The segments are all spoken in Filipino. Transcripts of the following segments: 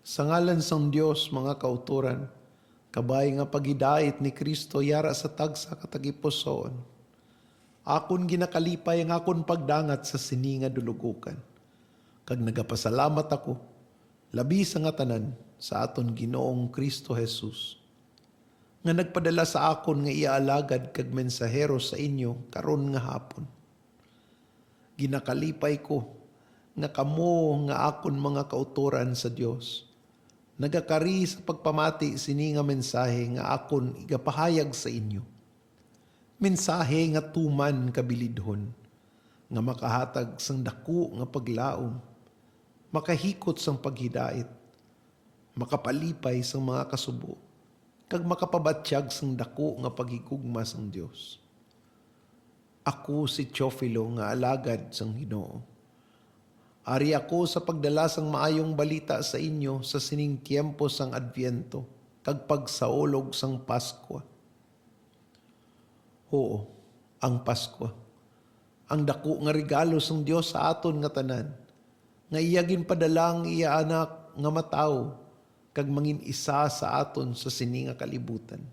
Sa ngalan sang Dios mga kauturan, kabay nga pagidait ni Kristo yara sa tagsa katagipusoon. Akon ginakalipay ang akon pagdangat sa sini nga dulugukan. Kag nagapasalamat ako, labi sa nga tanan sa aton Ginoong Kristo Jesus. Nga nagpadala sa akon nga iaalagad kag mensahero sa inyo karon nga hapon. Ginakalipay ko nga kamo nga akon mga kauturan sa Dios. Nagakari sa pagpamati sini nga mensahe nga akon igapahayag sa inyo. Mensahe nga tuman kabilidhon, nga makahatag sang dako nga paglaom, makahikot sang paghidait, makapalipay sang mga kasubo, kag makapabatsyag sang dako nga paghigugma sang Dios. Ako si Teofilo nga alagad sang Ginoo. Ari ako sa pagdala sang maayong balita sa inyo sa sining tiempo sang Adviento, kag pagsaolog sang Paskwa. Oo, ang Paskwa. Ang dako nga regalo sang Dios sa aton nga tanan, nga iya ginpadalang iya anak nga mataw, kag mangin isa sa aton sa sini nga kalibutan.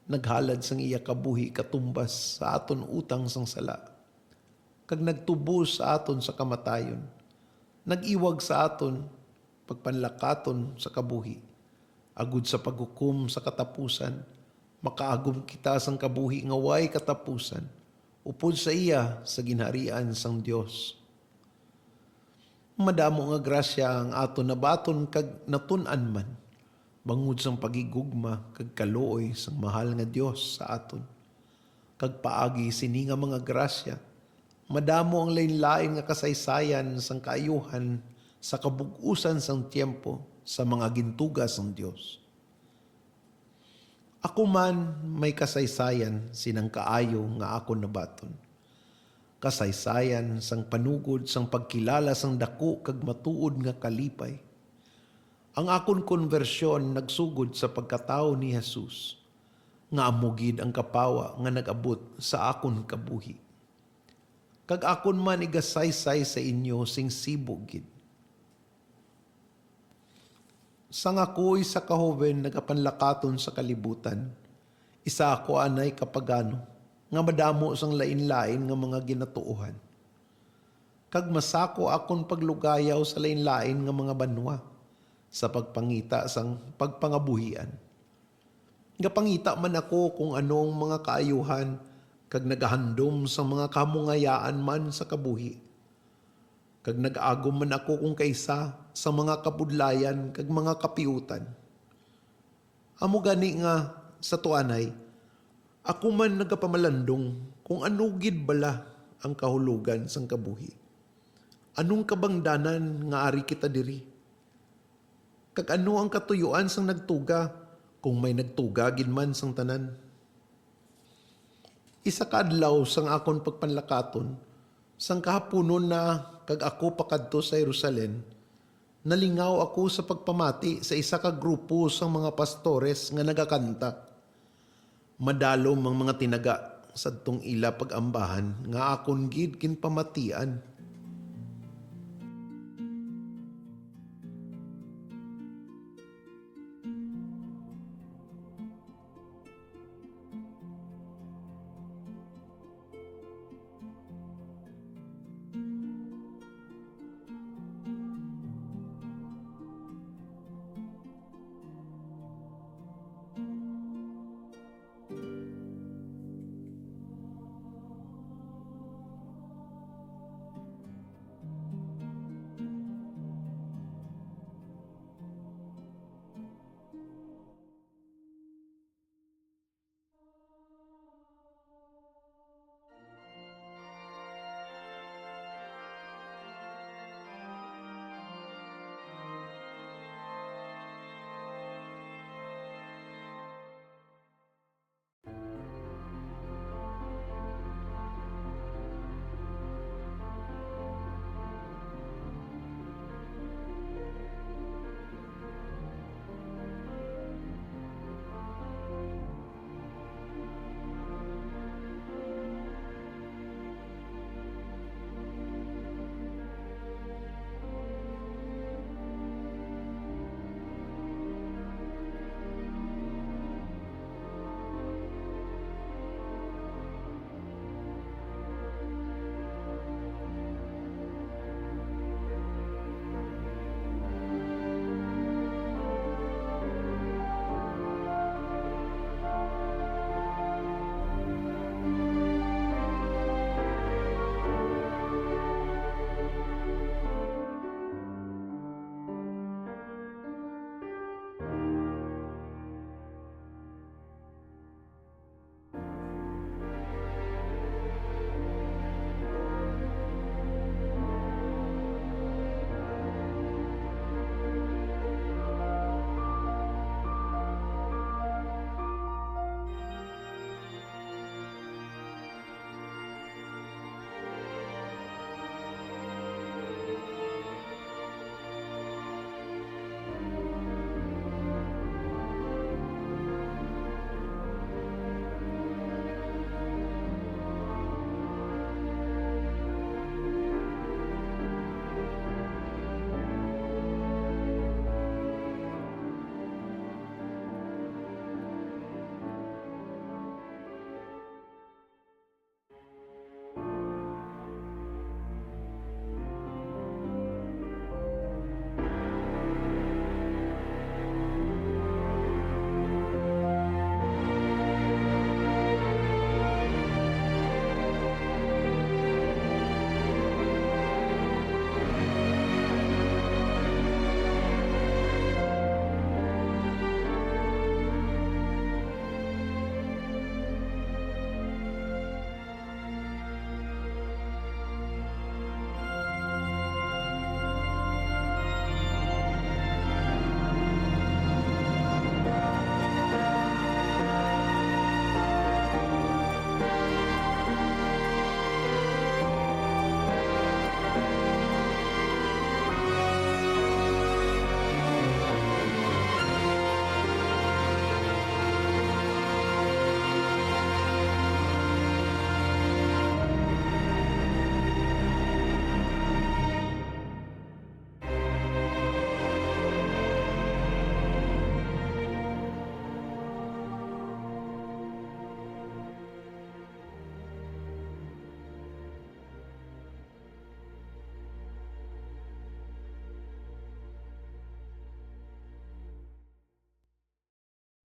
Naghalad sang iya kabuhi katumbas sa aton utang sang sala, kag nagtubos sa aton sa kamatayon. Nag-iwag sa aton pagpanlakaton sa kabuhi, agud sa paghukom sa katapusan, makaagom kita sang kabuhi nga way katapusan, upod sa iya sa ginharian sang Dios. Madamo nga grasya ang aton nabaton kag natun-an man, bangod sang pagigugma kag kaluoy sang mahal nga Dios sa aton. Kag paagi sini nga mga grasya, madamo ang lain-lain nga kasaysayan sang kaayuhan sa kabug-usan sang tiempo sa mga gintugas ng Dios. Ako man may kasaysayan sinang kaayo nga ako nabaton. Kasaysayan sang panugod sang pagkilala sang dako kag matuod nga kalipay. Ang akon konversyon nagsugod sa pagkatao ni Jesus, nga amugid ang kapawa nga nag-abot sa akon kabuhi. Kag akon man igasaysay sa inyo sing sibog gid. Sang ako'y sa kahoven nagapanlakaton sa kalibutan, isa ako anay kapagano, nga madamo sang lain-lain nga mga ginatuohan. Kag masako akon paglugayaw sa lain-lain nga mga banwa, sa pagpangita sang pagpangabuhian. Gapangita man ako kung anong mga kaayuhan, kag nagahandom sa mga kamungayaan man sa kabuhi. Kag nag-agom man ako kung kaisa sa mga kapudlayan kag mga kapiutan. Amo gani nga sa tuanay, ako man nagapamalandong kung ano gid bala ang kahulugan sang kabuhi. Anong kabangdanan nga ari kita diri? Kag ano ang katuyuan sang nagtuga kung may nagtuga gid man sang tanan? Isa ka adlaw sang akon pagpanlakaton, sang kahaponon na kag ako pakadto sa Jerusalem, nalingaw ako sa pagpamati sa isa ka grupo sang mga pastores nga nagakanta. Madalom ang mga tinaga sadtong ila pag-ambahan nga akon gid kinpamatian.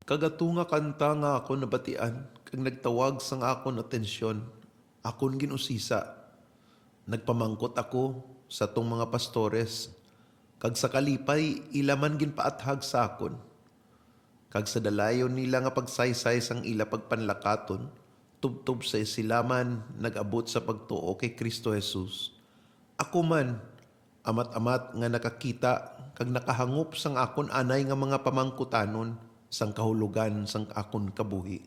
Kagato nga kanta nga ako nabatian, kag nagtawag sang akon atensyon. Akon ginusisa. Nagpamangkot ako sa tong mga pastores, kag sa kalipay ilaman ginpaathag sa akon. Kag sa dalayon nila nga pagsaysay sang ila pagpanlakaton, tubtob sa isilaman nag-abot sa pagtuo kay Kristo Jesus. Ako man, amat-amat nga nakakita kag nakahangop sang akon anay nga mga pamangkutanon sang kahulugan sang akon kabuhi.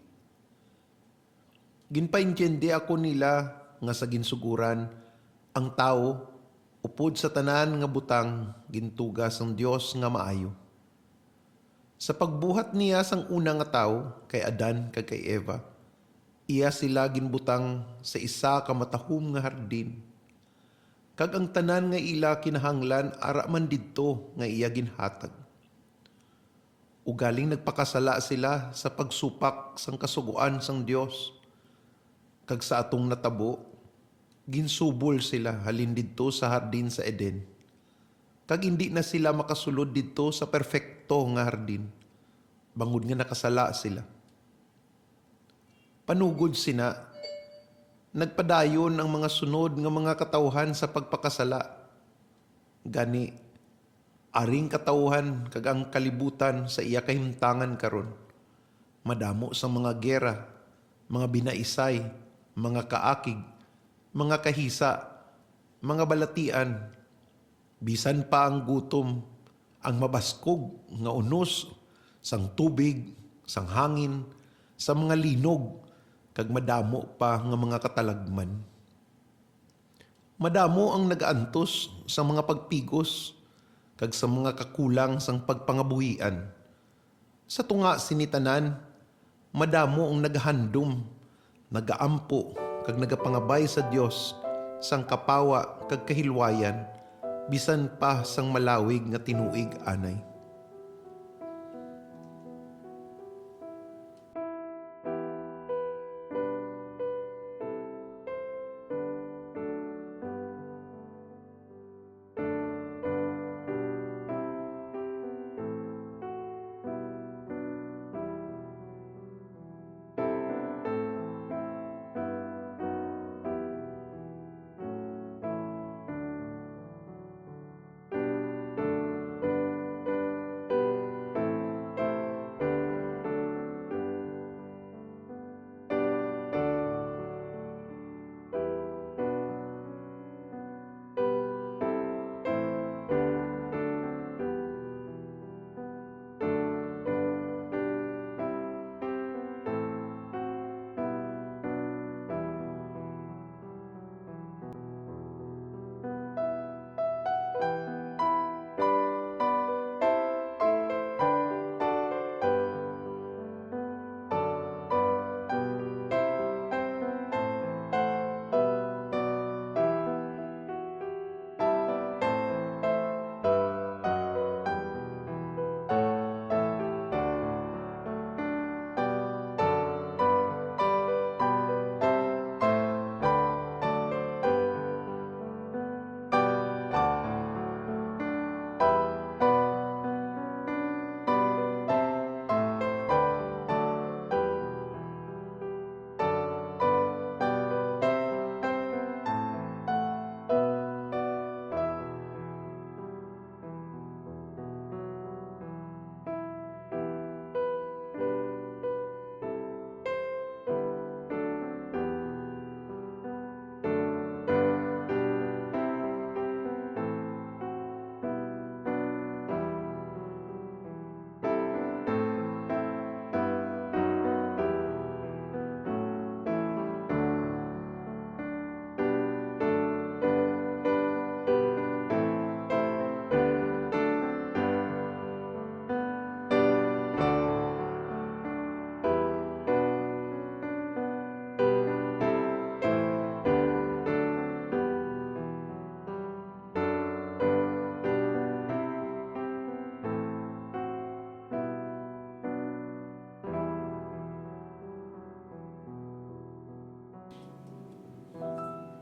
Ginpaintyende ako nila nga sa ginsuguran, ang tao, upod sa tanan nga butang, gintugas ang Dios nga maayo. Sa pagbuhat niya sang una nga tao, kay Adan kag kay Eva, iya sila ginbutang sa isa ka matahom nga hardin. Kag ang tanan nga ila kinahanglan ara man didto nga iya ginhatag. Ugaling nagpakasala sila sa pagsupak sang kasuguan sang Dios. Kag sa atong natabo, ginsubol sila halin didto sa hardin sa Eden. Kag hindi na sila makasulod didto sa perfecto nga hardin, bangod nga nakasala sila. Panugod sina, nagpadayon ang mga sunod nga mga katawhan sa pagpakasala. Gani, aring katawhan kag ang kalibutan sa iya kahimtangan karon. Madamo sa mga gera, mga binaisay, mga kaakig, mga kahisa, mga balatian, bisan pa ang gutom, ang mabaskog nga unos, sang tubig, sang hangin, sa mga linog, kag madamo pa nga mga katalagman. Madamo ang nagaantos sa mga pagpigos, kag sa mga kakulang sang pagpangabuhian. Sa tunga sinitanan, madamo ang naghandom, nagaampo, kag nagapangabay sa Dios sang kapawa kag kahilwayan, bisan pa sang malawig nga tinuig anay.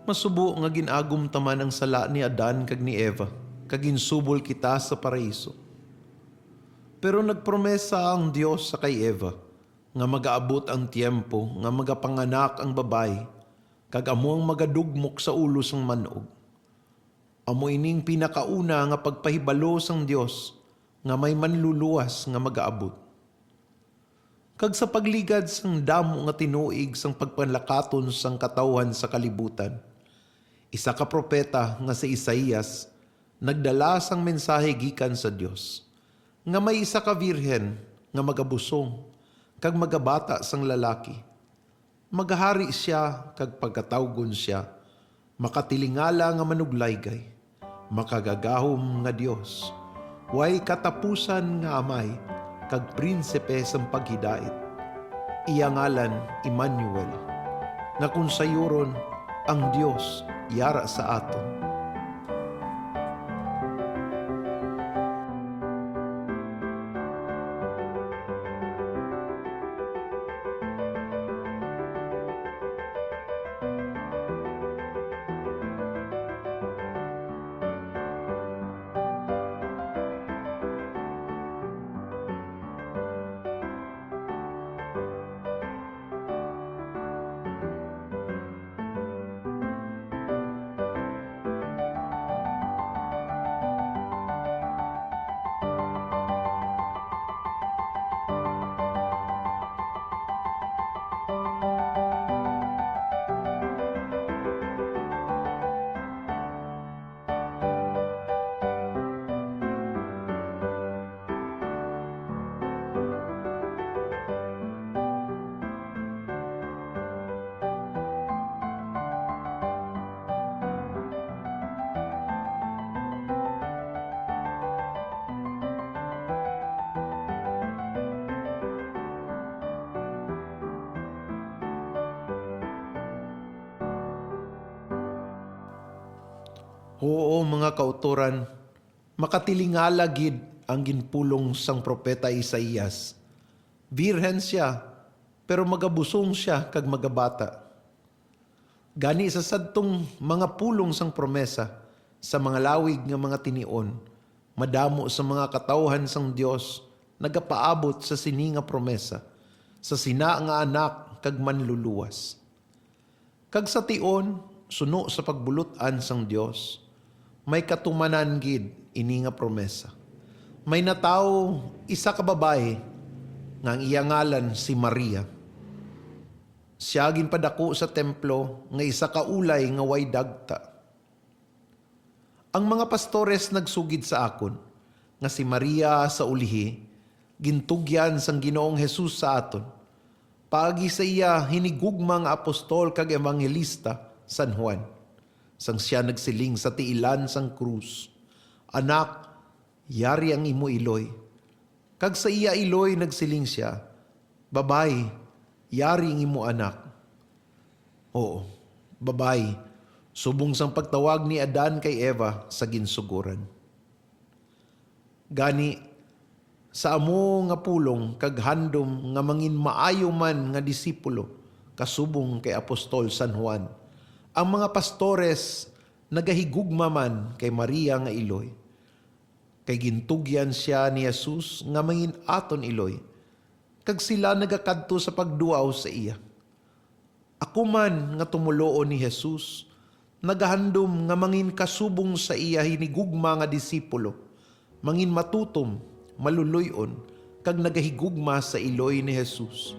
Masubo nga ginagum taman ang sala ni Adan kag ni Eva, kag ginsubol kita sa paraiso. Pero nagpromesa ang Dios sa kay Eva nga magaabot ang tiempo nga magapanganak ang babae kag amo ang magadugmok sa ulo sang manog. Amo ining pinakauna nga pagpahibalo sang Dios nga may manluluwas nga magaabot. Kag sa pagligad sang damo nga tinuig sang pagpanlakaton sang katawhan sa kalibutan, isa ka propeta nga si Isaías nagdala sang mensahe gikan sa Dios nga may isa ka virhen nga magabusong kag magabata sang lalaki. Magahari siya kag pagkatawgon siya, makatilingala nga manuglaygay, makagagahom nga Dios, way katapusan nga amay, kag prinsipe sang paghidait. Iya ngalan Emmanuel, nga kung sayuron ang Dios yara sa aton. Oo mga kauturan, makatilingala gid ang ginpulong sang propeta Isaías. Virhen siya, pero magabusong siya kag magabata. Gani sa sadtong mga pulong sang promesa sa mga lawig nga mga tinion, madamo sa mga katawhan sang Dios nagapaabot sa sini nga promesa, sa sina nga anak kag manluluwas. Kag sa tion, suno sa pagbulutan sang Dios, may katumanan gid ini nga promesa. May natawo isa ka babae nga ang iya ngalan si Maria. Siya ginpadako sa templo nga isa ka ulay nga way dagta. Ang mga pastores nagsugid sa akon nga si Maria sa ulihi gintugyan sang Ginoong Hesus sa aton. Paagi sa iya hinigugma nga apostol kag evangelista San Juan. Sang siya nagsiling sa tiilan sang krus, "Anak, yari ang imo iloy." Kag sa iya iloy nagsiling siya, "Babay, yari ang imo anak." Oo, babay, subong sang pagtawag ni Adan kay Eva sa ginsuguran. Gani, sa amo nga pulong kag handom nga mangin maayo man nga disipulo, kasubong kay Apostol San Juan, ang mga pastores nagahigugma man kay Maria nga iloy. Kay gintugyan siya ni Jesus nga mangin aton iloy. Kag sila nagakadto sa pagduaw sa iya. Ako man nga tumuloon ni Jesus, nagahandom nga mangin kasubong sa iya hinigugma nga disipulo, mangin matutom, maluluyon, kag nagahigugma sa iloy ni Jesus.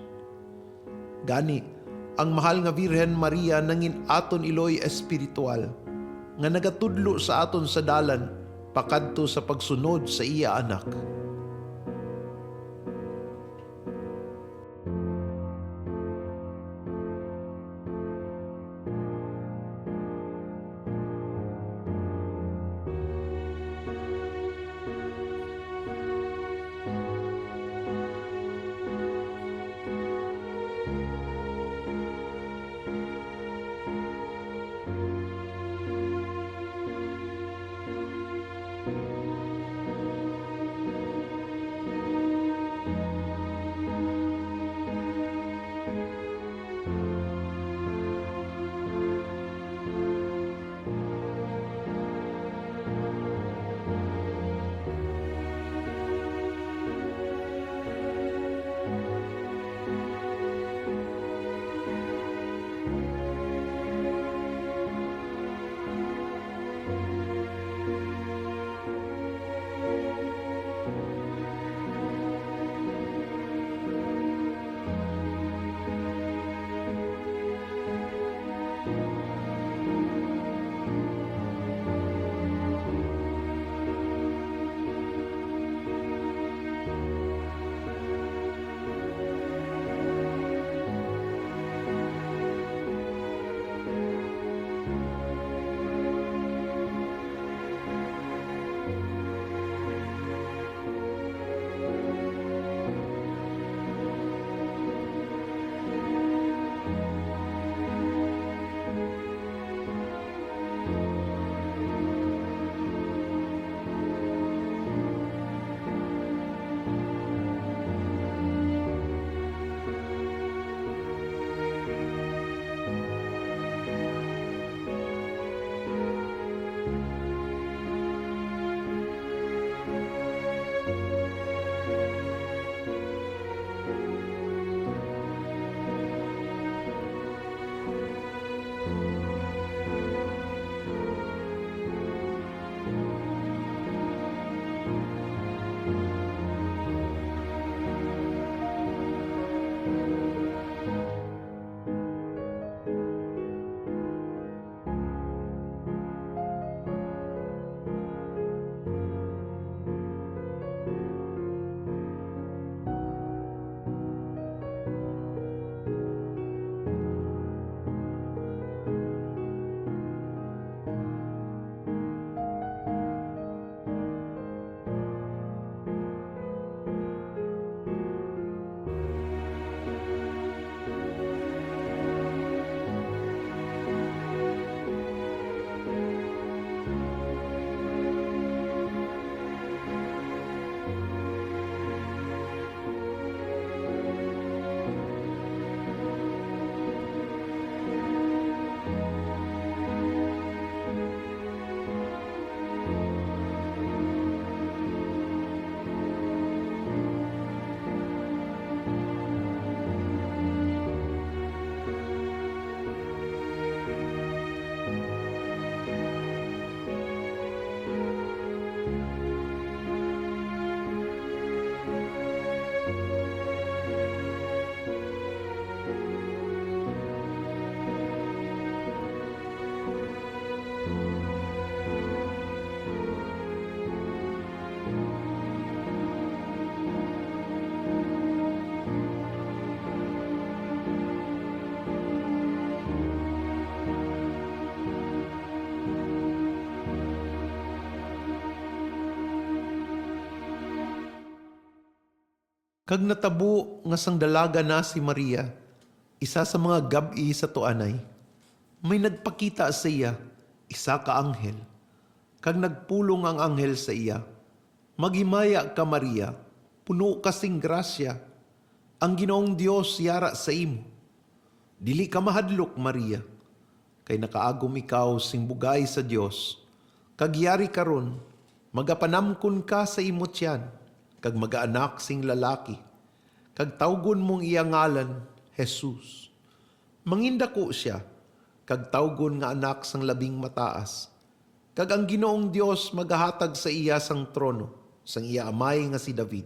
Gani, ang mahal nga Virhen Maria nangin aton iloy espiritual, nga nagatudlo sa aton sa dalan, pakadto sa pagsunod sa iya anak. Kag natabo nga sang dalaga na si Maria, isa sa mga gabi sa tuanay, may nagpakita sa iya, isa ka anghel. Kag nagpulong ang anghel sa iya, "Maghimaya ka Maria, puno kasing grasya, ang Ginoong Dios yara sa imo. Dili ka mahadlok Maria, kay nakaagom ikaw sing bugay sa Dios. Kag yari karon, magapanamkon ka sa imo tiyan, kag magaanak sing lalaki, kag tawgon mong iya ngalan, Jesus. Mangindako siya, kag tawgon nga anak sang labing mataas. Kag ang Ginoong Dios magahatag sa iya sang trono, sang iya amay nga si David.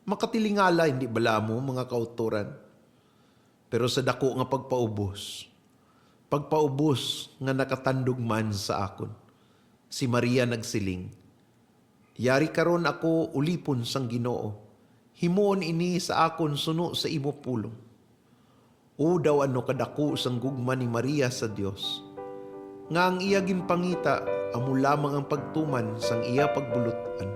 Makatilingala, hindi bala mo mga kauturan? Pero sa dako nga pagpaubos nga nakatandog man sa akon, si Maria nagsiling, "Yari karon ako ulipon sang Ginoo, himuon ini sa akon suno sa imo pulong." O daw ano kadako sang gugma ni Maria sa Dios, nga ang iya ginpangita amo lamang ang pagtuman sang iya pagbulutan.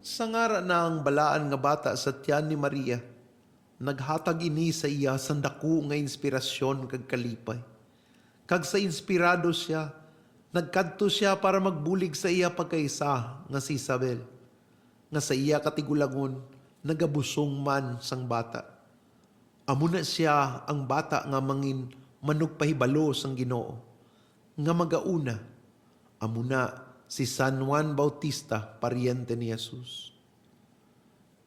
Sa ngara na ang balaan nga bata sa tiyan ni Maria, naghatag ini sa iya sandaku nga inspirasyon kag kalipay. Kag sa inspirado siya, nagkadto siya para magbulig sa iya pagkaisa nga si Isabel, nga sa iya katigulangon, nagabusong man sang bata. Amo na siya ang bata nga mangin manugpahibalo sang Ginoo, nga magauna, amo na si San Juan Bautista, paryente ni Jesus.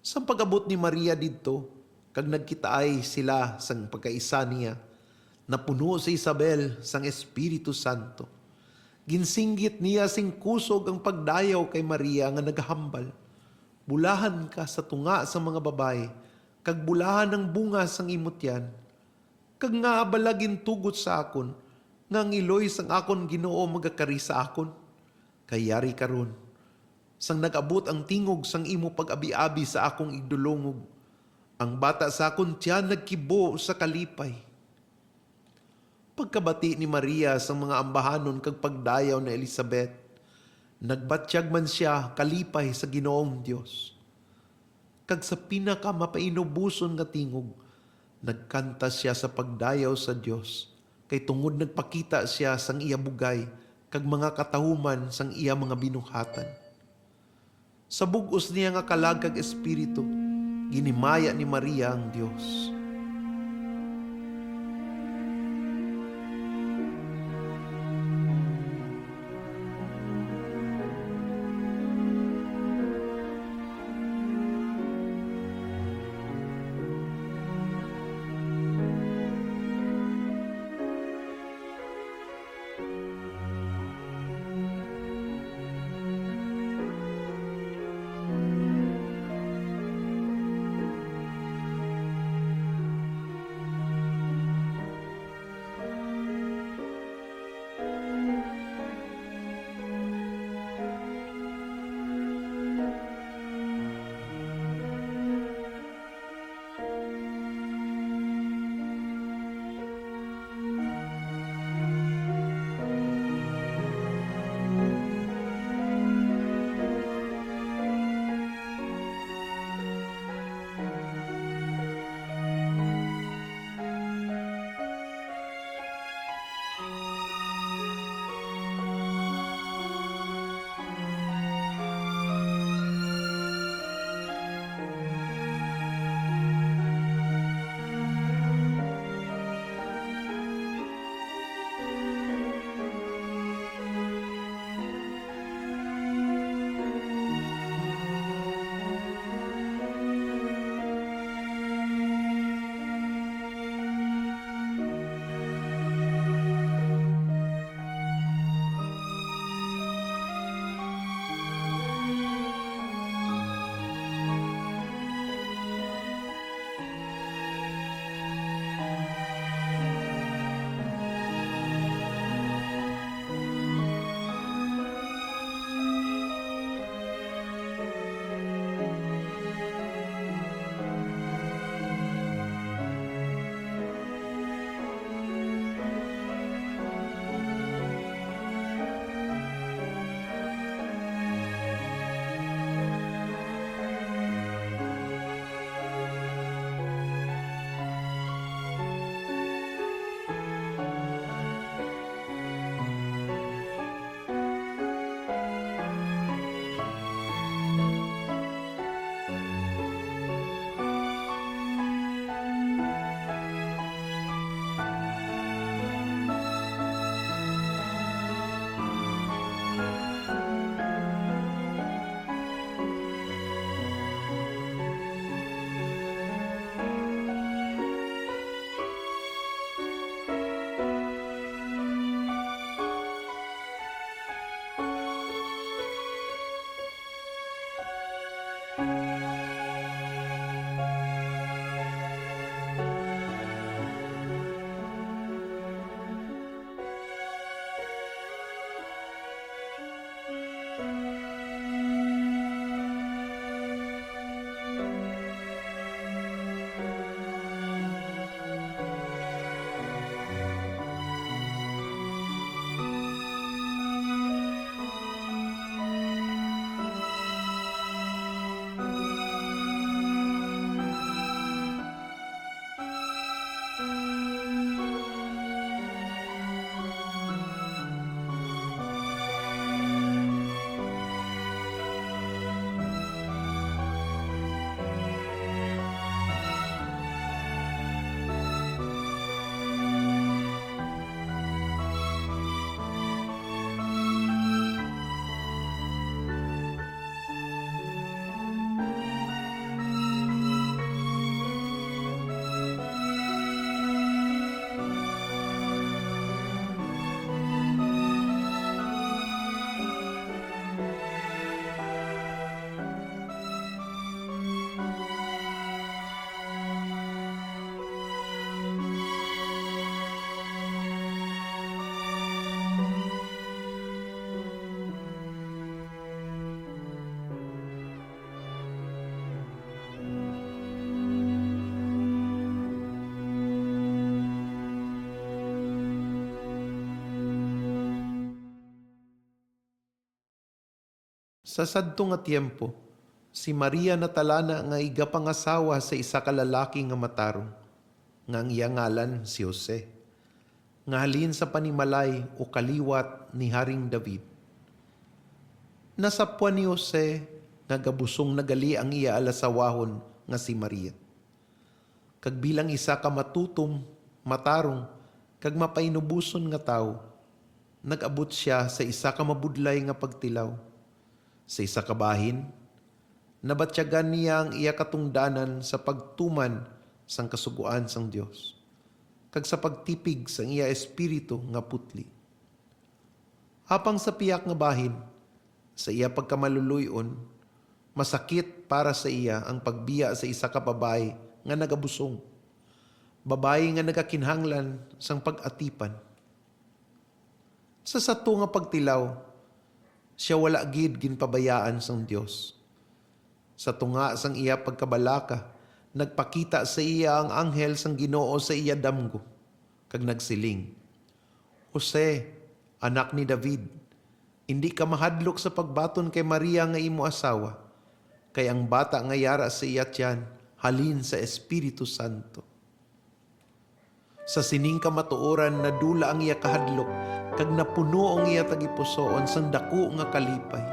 Sa pag-abot ni Maria didto, kag nagkitaay sila sang pagkaisa niya, napuno si Isabel sang Espiritu Santo. Ginsinggit niya sing kusog ang pagdayaw kay Maria nga naghambal. Bulahan ka sa tunga sa mga babae, kag bulahan ang bunga sang imutyan. Kag nga abalagin tugot sa akon, nga ang iloy sang akon Ginoo magakari sa akon. Kayari karon, sang nag-abot ang tingog sang imo pag-abi-abi sa akong idulongog, ang bata sa akon tiyan nagkibo sa kalipay. Pagkabati ni Maria sa mga ambahanon kag pagdayaw na Elizabeth, nagbatyag man siya kalipay sa Ginoong Dios. Kag sa pinaka mapainubuson nga tingog, nagkanta siya sa pagdayaw sa Dios, kay tungod nagpakita siya sang iya bugay kag mga katahuman sang iya mga binuhatan. Sa bugos niya nga kalagag espiritu, ginimaya ni Maria ang Dios. Sa sadto nga tiempo, si Maria natalana nga igapangasawa sa isa ka lalaki nga matarong, nga ang iya ngalan si Jose, nga halin sa panimalay o kaliwat ni Haring David. Nasapuan ni Jose nga gabusong nagali ang iya alasawahon nga si Maria. Kag bilang isa ka matutom, matarong, kag mapainubuson nga tao, nag-abot siya sa isa ka mabudlay nga pagtilaw. Sa isa ka bahin, nabatyagan niya ang iya katungdanan sa pagtuman sang kasuguan sang Dios, kag sa pagtipig sang iya espiritu nga putli. Apang sa piyak nga bahin, sa iya pagkamaluluyon, masakit para sa iya ang pagbiya sa isa ka babae nga nagabusong, babae nga nagakinhanglan sang pag-atipan. Sa sato nga pagtilaw, siya wala gid ginpabayaan sang Dios. Sa tunga sang iya pagkabalaka, nagpakita sa iya ang anghel sang Ginoo sa iya damgo, kag nagsiling, Jose, anak ni David, hindi ka mahadlok sa pagbaton kay Maria nga imo asawa, kay ang bata nga yara sa iya tiyan, halin sa Espiritu Santo. Sa sining kamatuoran na dula ang iya kahadlok, kag napuno ang iya tagipusoon sang dako nga kalipay.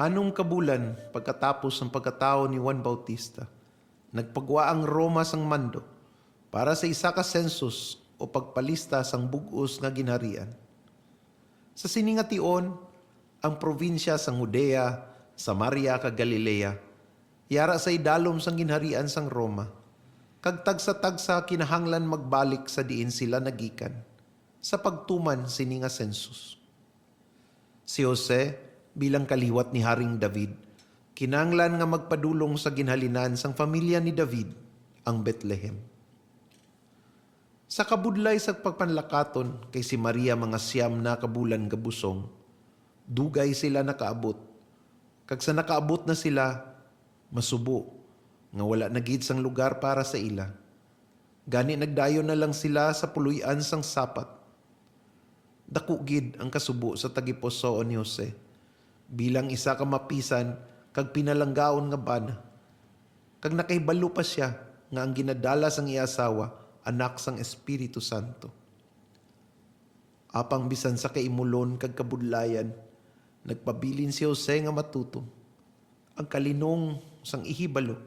Anong kabulan pagkatapos ng pagkatao ni Juan Bautista, nagpagwa ang Roma sang mando para sa isa ka census o pagpalista sang bug-os nga ginharian. Sa siningation, ang probinsya sang Judea, Samaria kag Galilea, yara sa idalom sang ginharian sang Roma, kag tagsa-tagsa kinahanglan magbalik sa diin sila nagikan, sa pagtuman sini nga census. Si Jose, bilang kaliwat ni Haring David, kinanglan nga magpadulong sa ginhalinan sang pamilya ni David, ang Bethlehem. Sa kabudlay sa pagpanlakaton kay si Maria mga siyam na kabulan gabusong, dugay sila nakaabot. Kag sa nakaabot na sila, masubo, nga wala nagid sang lugar para sa ila. Gani nagdayon na lang sila sa puluyan sang sapat. Dako gid ang kasubo sa tagipusoon ni Jose. bilang isa ka mapisan kag pinalanggaon nga bana. Kag nakahibalo pa siya nga ang ginadala sang iasawa anak sang Espiritu Santo. Apang bisan sa kaimulon kag kabudlayan, nagpabilin si Jose nga matutom. Ang kalinong sang ihibalo,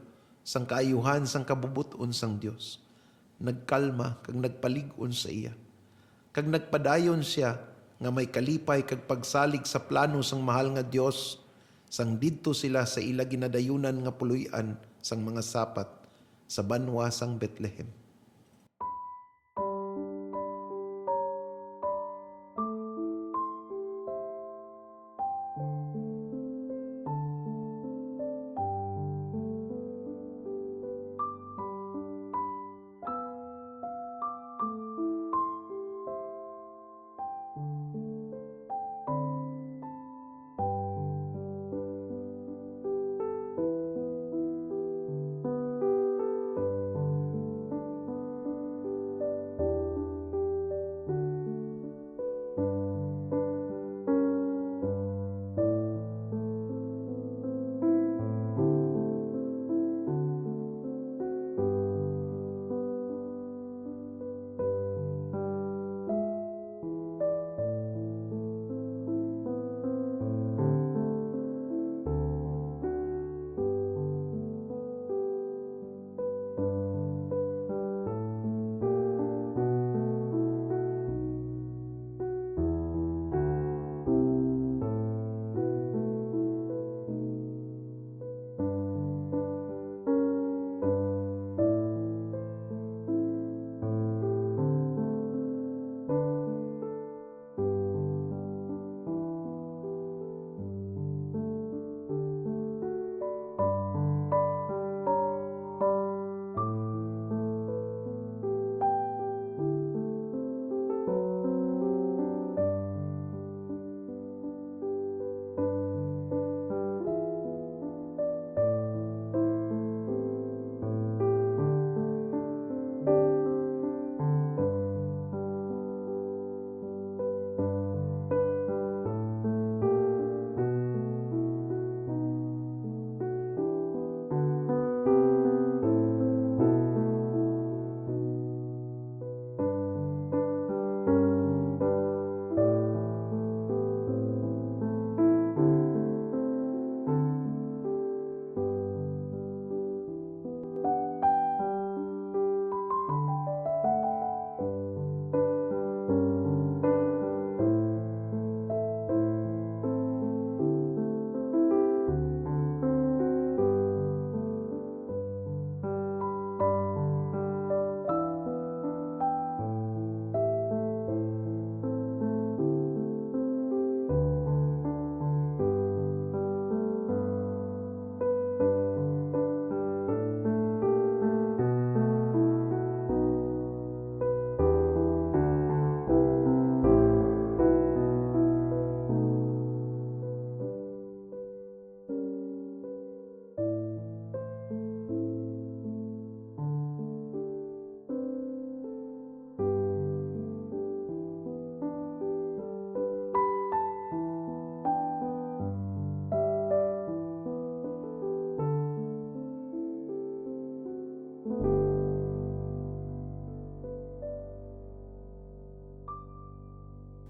sang kaayuhan sang kabubuton sang Dios. Nagkalma kag nagpalig-on sa iya. Kag nagpadayon siya nga may kalipay kag pagsalig sa plano sang mahal nga Dios, sang didto sila sa ila ginadayunan nga puloy-an sang mga sapat sa banwa sang Bethlehem.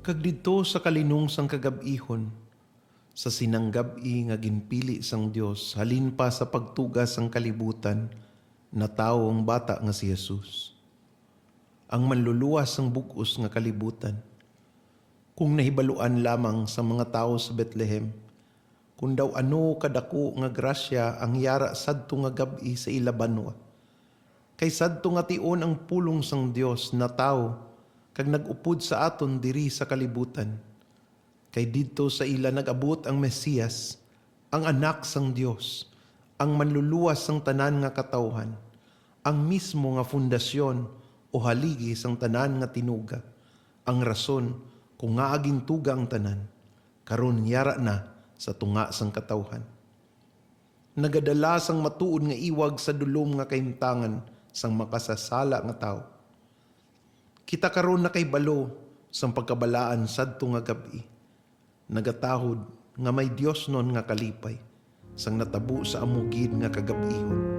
Kag didto sa kalinong sang kagab-ihon, sa sinanggab-i nga ginpili sang Dios halin pa sa pagtugas sang kalibutan, na tao ang bata nga si Jesus. Ang manluluwas sang bug-os nga kalibutan. Kung nahibaluan lamang sa mga tao sa Bethlehem, kung daw ano kadako nga grasya ang yara sadto nga gabi sa ilabanwa. Kay sadto nga tion ang pulong sang Dios na tao, kag nag-upod sa aton diri sa kalibutan. Kay didto sa ila nag-abot ang Mesiyas, ang anak sang Dios, ang manluluwas sang tanan nga katawhan, ang mismo nga fundasyon o haligi sang tanan nga tinuga, ang rason kung nga agintuga ang tanan, karon yara na sa tunga sang katawhan. Nagadala sang matuod nga iwag sa dulom nga kahimtangan sang makasasala nga tao. Kita karon na kay balo sang pagkabalaan sadto nga gabi. Nagatahod nga may Dios non nga kalipay, sang natabo sa amugid nga kagabihon.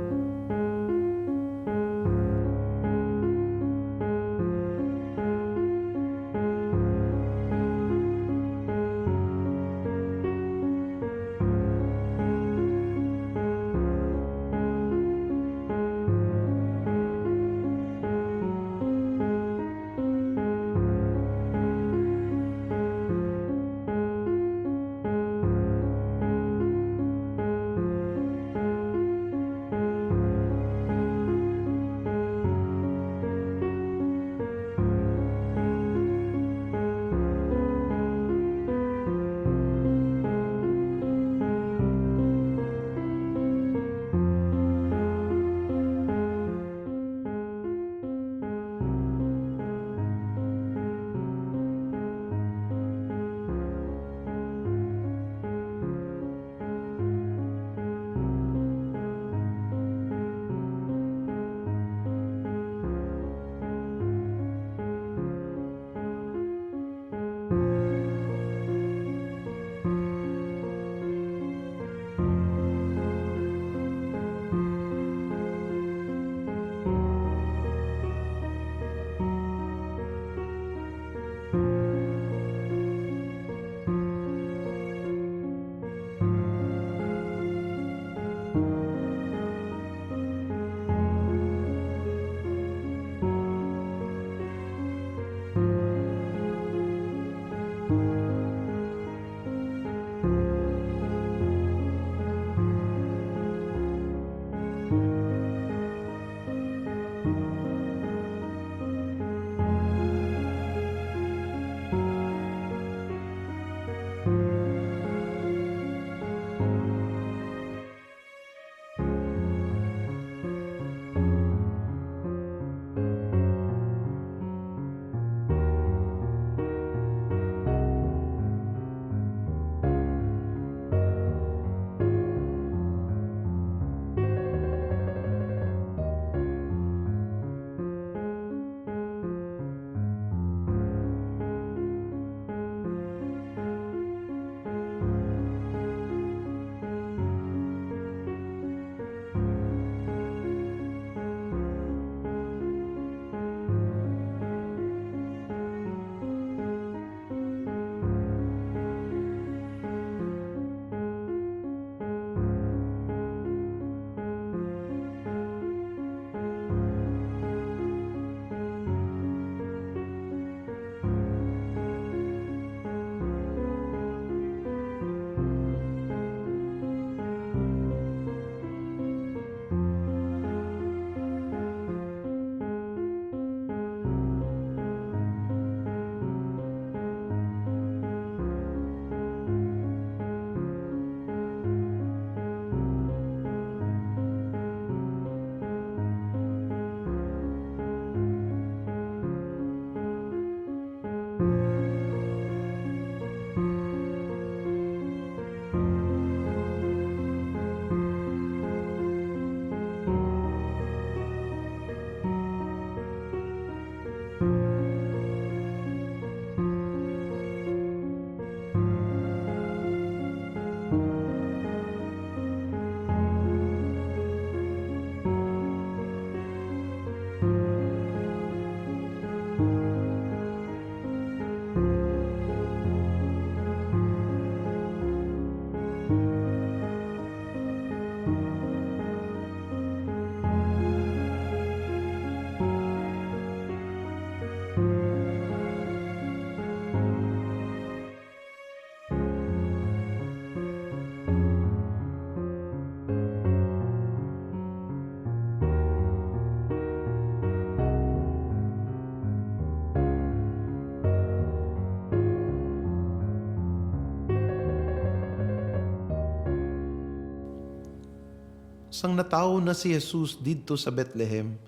Sang natawo na si Jesus didto sa Bethlehem,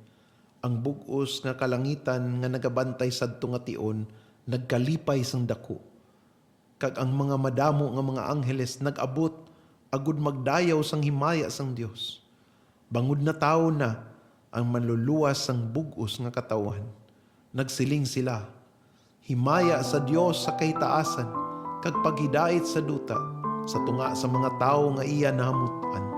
ang bug-os nga kalangitan nga nagabantay sadto nga tion nagkalipay sang dako. Kag ang mga madamo nga mga angheles nag-abot agud magdayaw sang himaya sang Dios. Bangod na tawo na ang manluluwas sang bug-os nga katawan. Nagsiling sila, himaya sa Dios sa kahitaasan kag paghidait sa duta sa tunga sa mga tao nga iya nahamutan.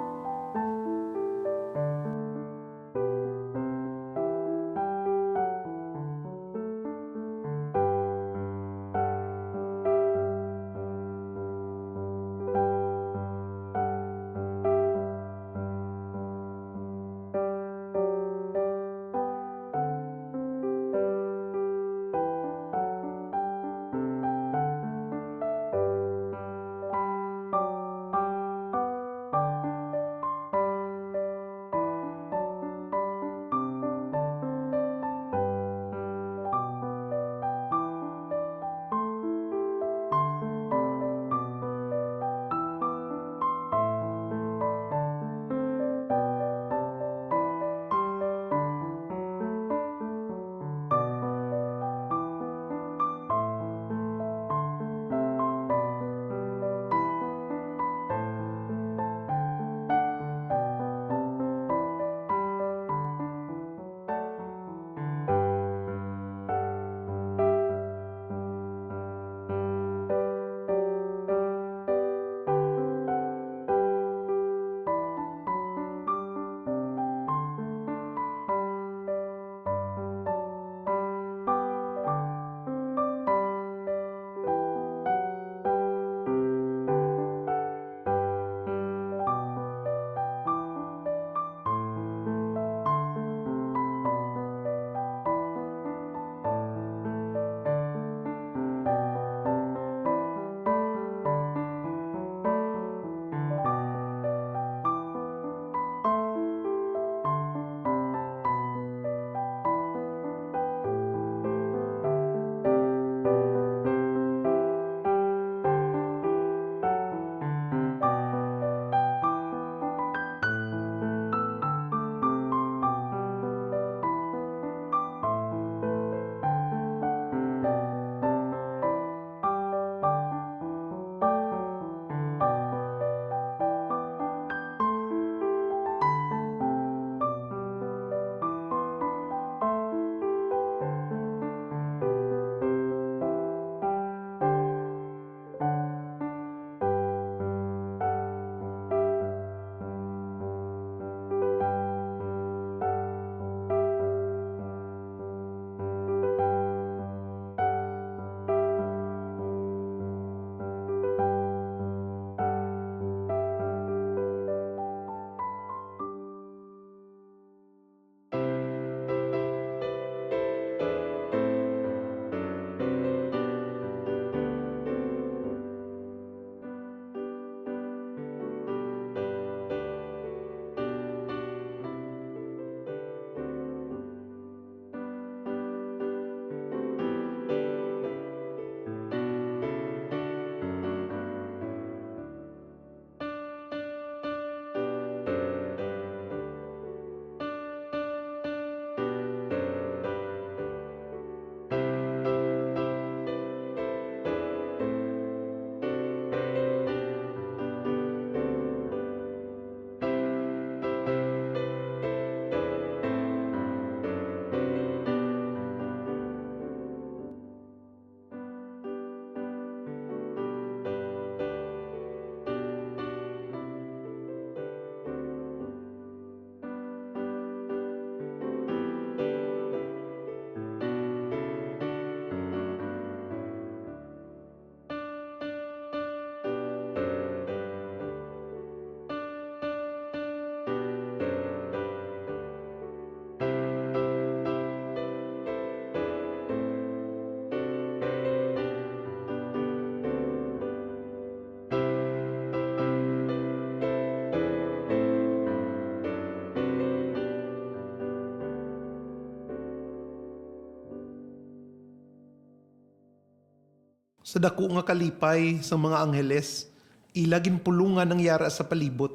Sa dako nga kalipay sa mga angheles, ilagin pulungan ang yara sa palibot.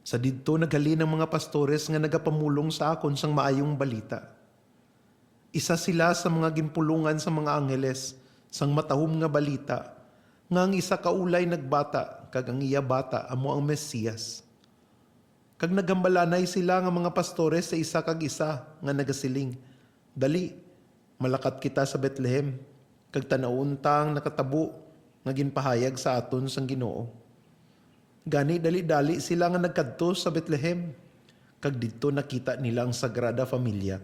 Sa didto naghalin ang mga pastores nga nagapamulong sa akon sang maayong balita. Isa sila sa mga ginpulungan sa mga angheles sang matahom nga balita, nga ang isa kaulay nagbata, kag ang iya bata amo ang Mesiyas. Kag nagambalanay sila nga mga pastores sa isa kag isa nga nagasiling, "Dali, malakat kita sa Bethlehem, kag tanawon tang nakatabo nga ginpahayag sa aton sang Ginoo. Gani dali-dali sila nga nagkadto sa Bethlehem. Kag didto nakita nila ang Sagrada Familia.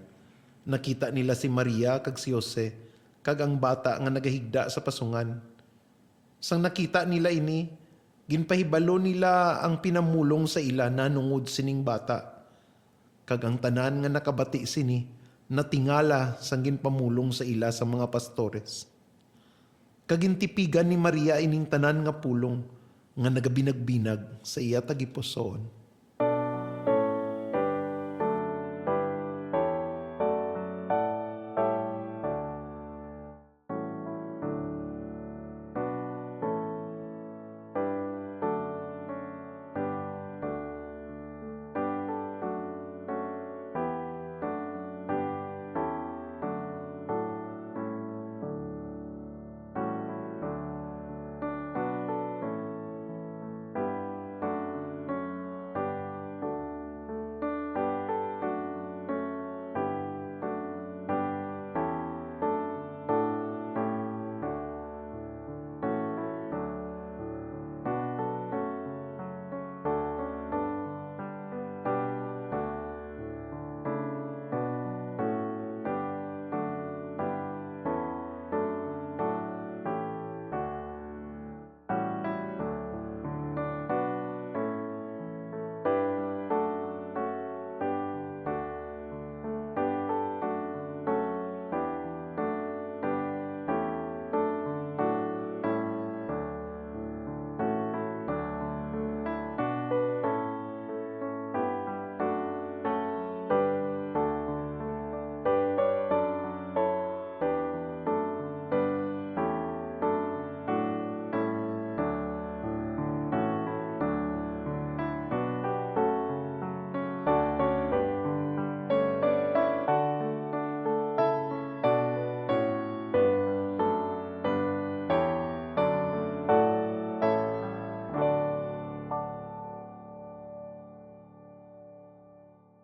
Nakita nila si Maria kag si Jose, kag ang bata nga nagahigda sa pasungan. Sang nakita nila ini, ginpahibalo nila ang pinamulong sa ila nanungod sining bata. Kag ang tanan nga nakabati sini, natingala sang ginpamulong sa ila sa mga pastores. Kagintipigan ni Maria ining tanan nga pulong, nga nagabinag-binag sa iya tagipusoon.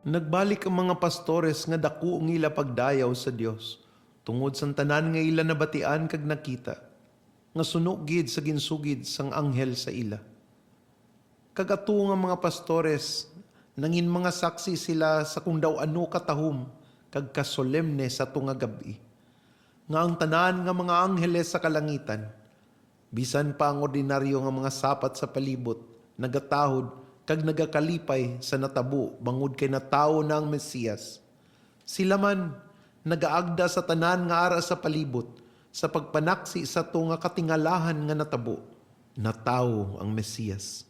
Nagbalik ang mga pastores nga dako ang ila pagdayaw sa Dios tungod sang tanan nga ila nabatian kag nakita nga suno gid sa ginsugid sang anghel sa ila. Kag ato nga mga pastores nangin mga saksi sila sa kung daw ano katahom kag kasolemne sa tunga gabi. Nga ang tanan nga mga angheles sa kalangitan bisan pa ang ordinaryo nga mga sapat sa palibot nagatahod kag nagakalipay sa natabo bangod kay natawo na ang Mesiyas. Sila man nagaagda sa tanan nga ara sa palibot sa pagpanaksi sa tunga katingalahan nga natabo. Natawo ang Mesiyas.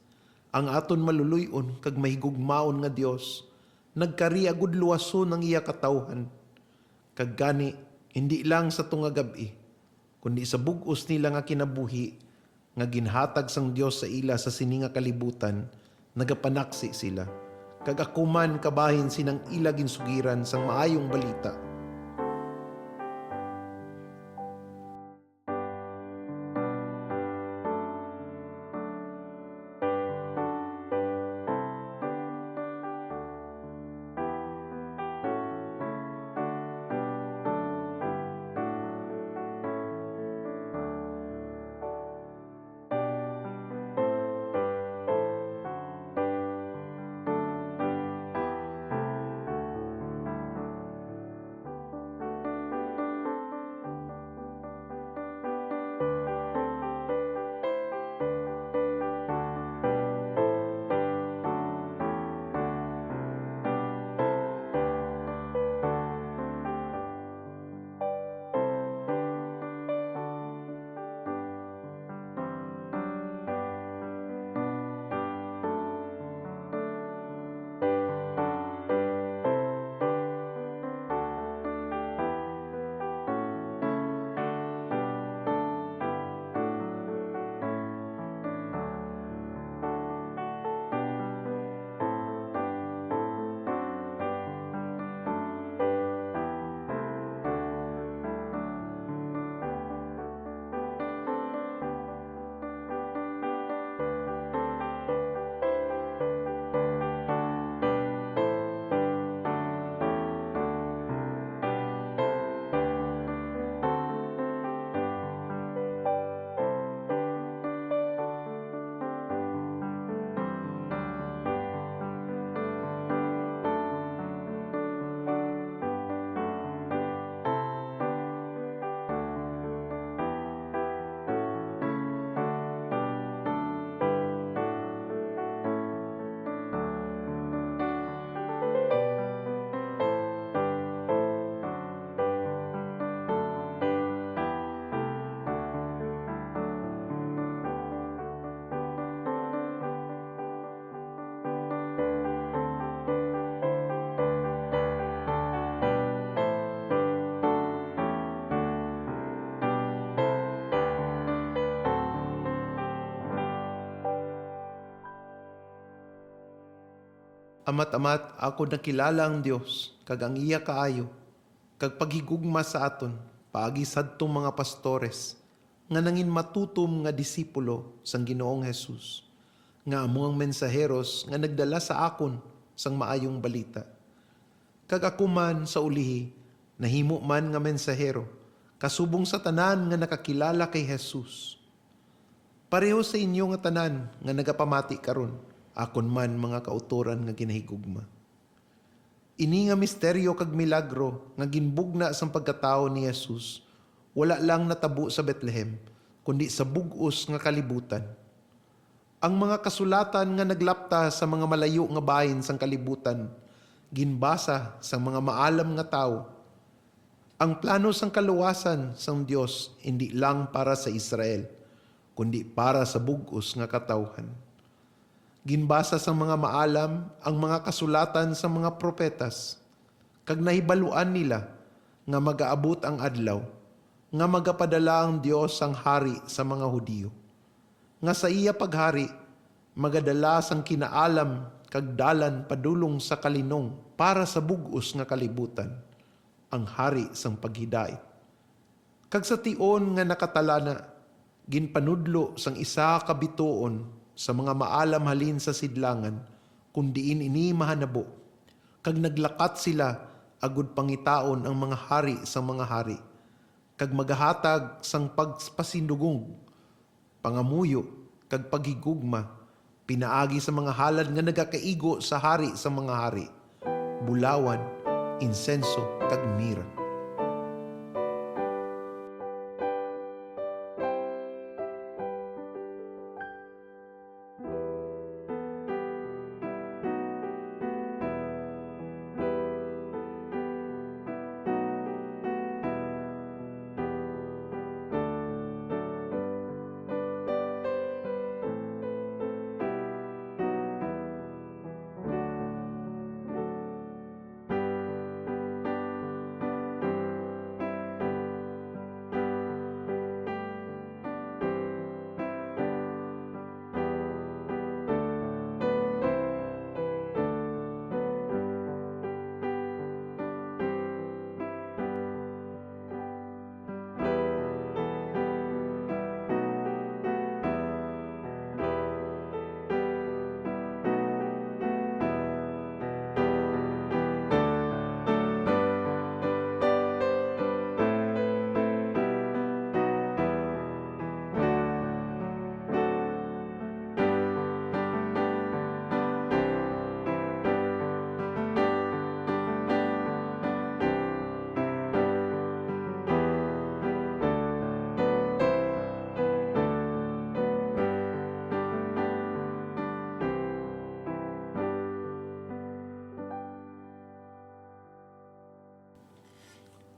Ang aton maluluyon kag mahigugmaon nga Dios nagkariagud luwason ang iya katawhan. Kag gani hindi lang sa tunga gabi kundi sa bug-os nila nga kinabuhi nga ginhatag sang Dios sa ila sa sininga kalibutan. Nagapanaksi sila, kag akuman kabahin sinang ila ginsugiran sang maayong balita. Amat-amat ako nakilala ang Dios, kag ang iya kaayo, kag paghigugma sa aton, paagi sadtong mga pastores, nga nangin matutom nga disipulo sang Ginoong Hesus, nga amo ang mensaheros nga nagdala sa akon sang maayong balita. Kag ako man sa ulihi, nahimo man nga mensahero, kasubong sa tanan nga nakakilala kay Jesus. Pareho sa inyo nga tanan nga nagapamati karon, akon man mga kautoran nga ginahigugma. Ini nga misteryo kag milagro nga ginbugna sang pagkatao ni Jesus, wala lang natabo sa Bethlehem, kundi sa bug-os nga kalibutan. Ang mga kasulatan nga naglapta sa mga malayo nga bahin sang kalibutan, ginbasa sa mga maalam nga tao. Ang plano sang kaluwasan sang Dios hindi lang para sa Israel, kundi para sa bug-os nga katawhan. Ginbasa sa mga maalam ang mga kasulatan sa mga propetas, kag nahibaluan nila nga magaabot ang adlaw, nga magapadala ang Dios ang hari sa mga Hudiyo. Nga sa iya paghari, magadala sang kinaalam kag dalan padulong sa kalinong para sa bug-os nga kalibutan, ang hari sang paghidait. Kag sa tion nga nakatalana, ginpanudlo sang isa ka bituon sa mga maalam halin sa sidlangan, kundiin ini mahanabo. Kag naglakat sila, agud pangitaon ang mga hari sa mga hari, kag magahatag sang pagpasindugong, pangamuyo, kag paghigugma, pinaagi sa mga halad nga nagakaigo sa hari sa mga hari, bulawan, insenso, kag mira.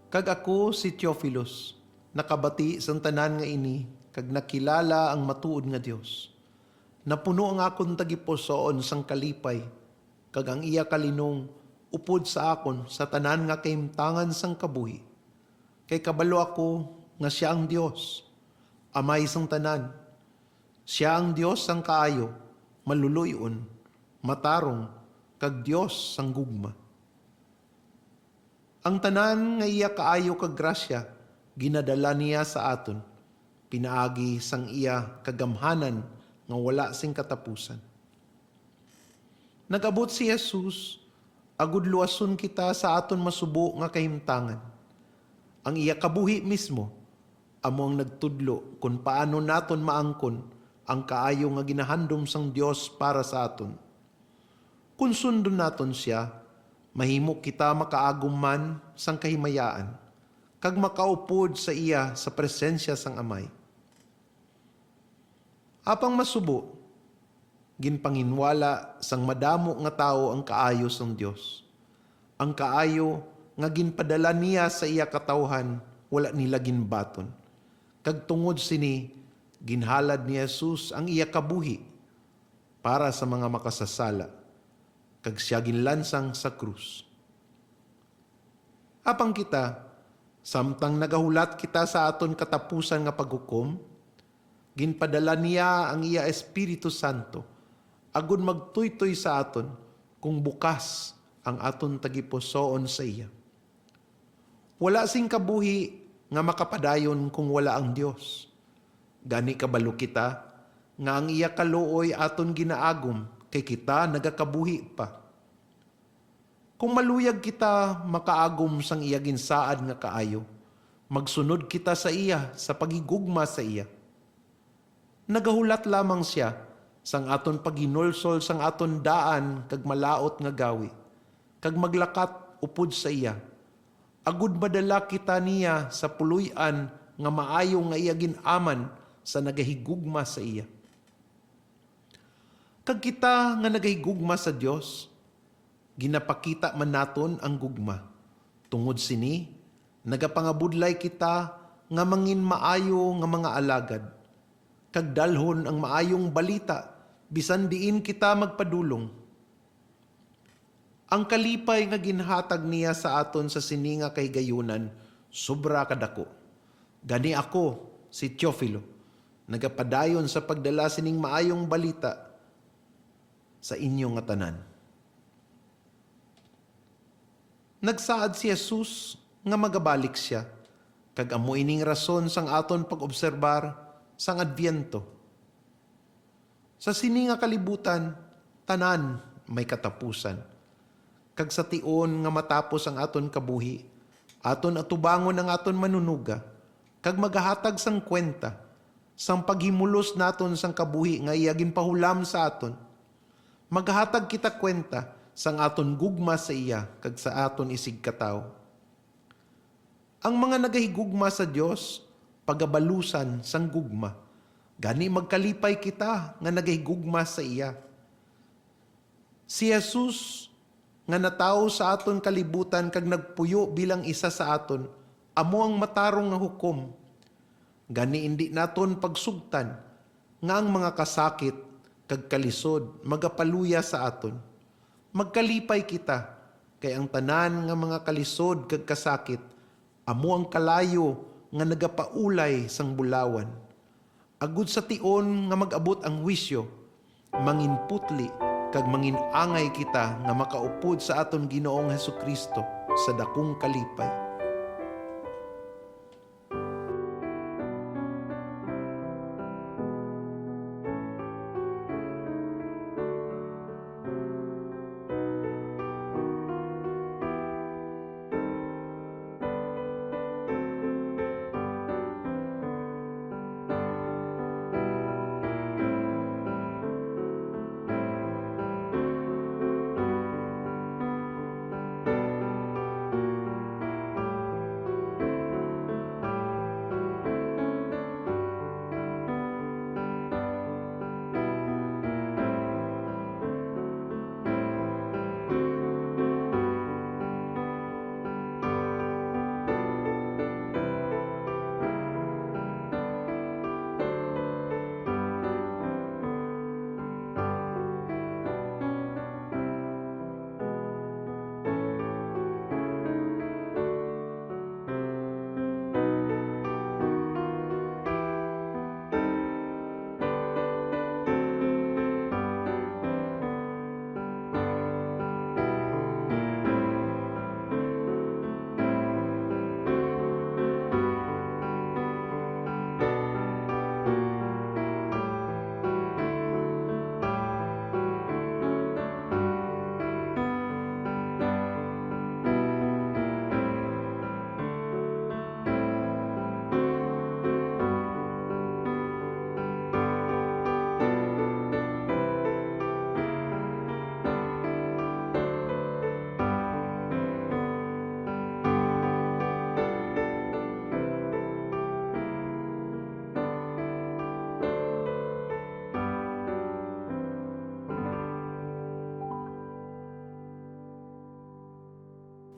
Kag ako si Theophilus, nakabati sang tanan nga ini, kag nakilala ang matuod nga Dios. Napuno ang akon tagipusoon sang kalipay, kag ang iya kalinong upod sa akon sa tanan nga kaimtangan sang kabuhi. Kay kabalo ako nga siya ang Dios, amay sang tanan. Siya ang Dios sang kaayo, maluluyon, matarong, kag Dios sang gugma. Ang tanan nga iya kaayo kag grasya, ginadala niya sa aton, pinaagi sang iya kagamhanan nga wala sing katapusan. Nagabot si Jesus, agud luwason kita sa aton masubo nga kahimtangan. Ang iya kabuhi mismo, amo ang nagtudlo kung paano naton maangkon ang kaayo nga ginahandom sang Dios para sa aton. Kung sundon naton siya, mahimo kita makaagum man sang kahimayaan, kag makaupod sa iya sa presensya sang Amay. Apang masubo, ginpanginwala sang madamo nga tao ang kaayo sang Dios. Ang kaayo nga ginpadala niya sa iya katawhan, wala nila ginbaton. Kag tungod sini, ginhalad ni Jesus ang iya kabuhi para sa mga makasasala, kag siya ginlansang sa krus. Apang kita, samtang nagahulat kita sa aton katapusan nga paghukom, ginpadala niya ang iya Espiritu Santo, agud magtuytoy sa aton, kung bukas ang aton tagipusoon sa iya. Wala sing kabuhi nga makapadayon kung wala ang Dios. Gani kabalo kita nga ang iya kaluoy aton ginaagom kay kita nagakabuhi pa. Kung maluyag kita makaagom sang iya ginsaad nga kaayo, magsunod kita sa iya sa pagigugma sa iya. Nagahulat lamang siya sang aton paginulsol sang aton daan kag malaot nga gawi, kag maglakat upod sa iya. Agud madala kita niya sa puluyan nga maayo nga iya ginaman sa nagahigugma sa iya. Kag kita nga nagahigugma sa Dios, ginapakita man naton ang gugma. Tungod sini, nagapangabudlay kita nga mangin maayo nga mga alagad. Kag dalhon ang maayong balita, bisan diin kita magpadulong. Ang kalipay nga ginhatag niya sa aton sa sini nga kahigayunan, sobra kadako. Gani ako, si Teofilo, nagapadayon sa pagdala sining maayong balita sa inyong nga tanan. Nagsaad si Jesus nga magabalik siya, kag amo ining rason sang aton pag-obserbar sang Adbyento. Sa sini nga kalibutan, tanan may katapusan. Kag sa tion nga matapos ang aton kabuhi, aton atubangon ang aton manunuga, kag magahatag sang kwenta, sang paghimulos naton sang kabuhi nga iya ginpahulam sa aton. Maghatag kita kwenta sang aton gugma sa iya kag sa aton isig kataw. Ang mga nagahigugma sa Dios, pagabalusan sang gugma. Gani magkalipay kita nga nagahigugma sa iya. Si Jesus nga natawo sa aton kalibutan kag nagpuyo bilang isa sa aton, amo ang matarong nga hukom. Gani indi naton pagsugtan nga ang mga kasakit kag kalisod magapaluya sa aton. Magkalipay kita, kay ang tanan nga mga kalisod kag kasakit, amo ang kalayo nga nagapaulay sang bulawan. Agud sa tion nga mag-abot ang wisyo, manginputli kag manginangay kita nga makaupod sa aton Ginoong Hesukristo sa dakong kalipay.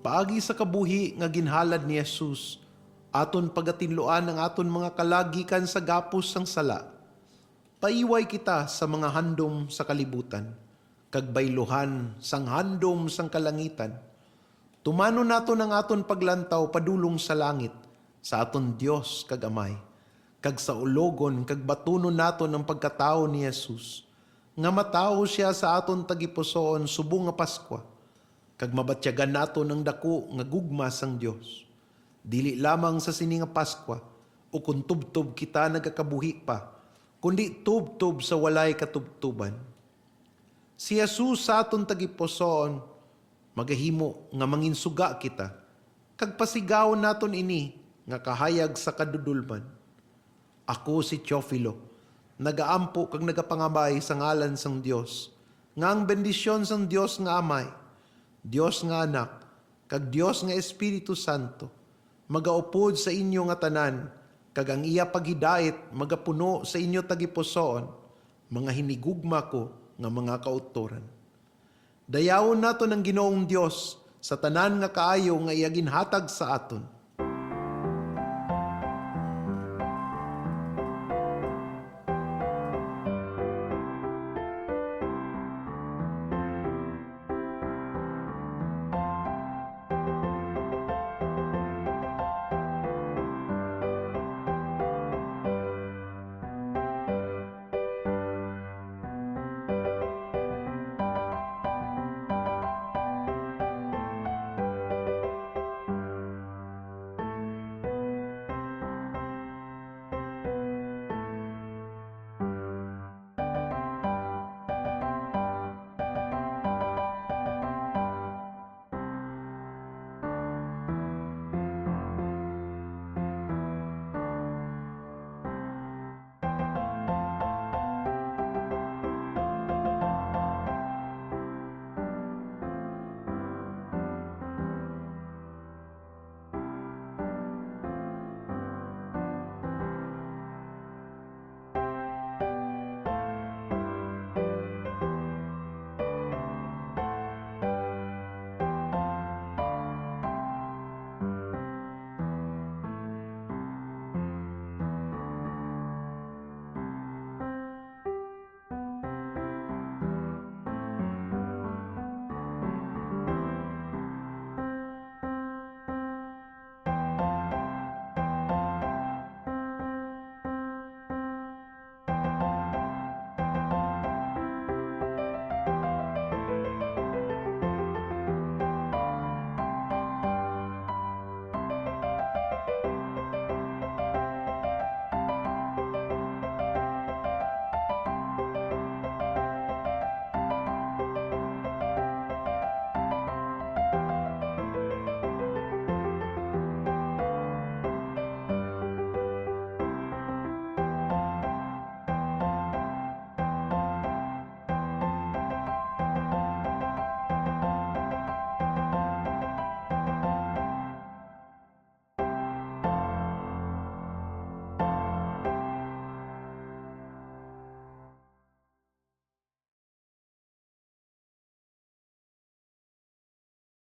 Paagi sa kabuhi nga ginhalad ni Jesus, aton pagatinluan ang aton mga kalagikan sa gapos sang sala. Paiway kita sa mga handom sa kalibutan, kag bayluhan sang handom sang kalangitan. Tumano naton ang aton paglantaw padulong sa langit, sa aton Dios kag Amay, kag sa ulogon kag batunon naton ang pagkatao ni Jesus, nga matawo siya sa aton tagipusoon subong nga Paskwa, kag mabatyagan nato ng dako nga gugma sang Dios. Dili lamang sa sini nga Paskwa, o kung tubtob kita nagakabuhi pa, kundi tubtob sa walay katubtuban. Si Jesus sa aton tagipusoon, magahimo nga manginsuga kita, kag pasigaw naton ini, nga kahayag sa kadudulman. Ako si Teofilo, nagaampo kag nagapangabay sa ngalan sang Dios, nga ang bendisyon sang Dios nga Amay, Dios nga Anak, kag Dios nga Espiritu Santo, magaupod sa inyo nga tanan, kag ang iya paghidait magapuno sa inyo tagipusoon, mga hinigugma ko nga mga kautoran. Dayawon nato ng Ginoong Dios sa tanan nga kaayo nga iya ginhatag sa aton,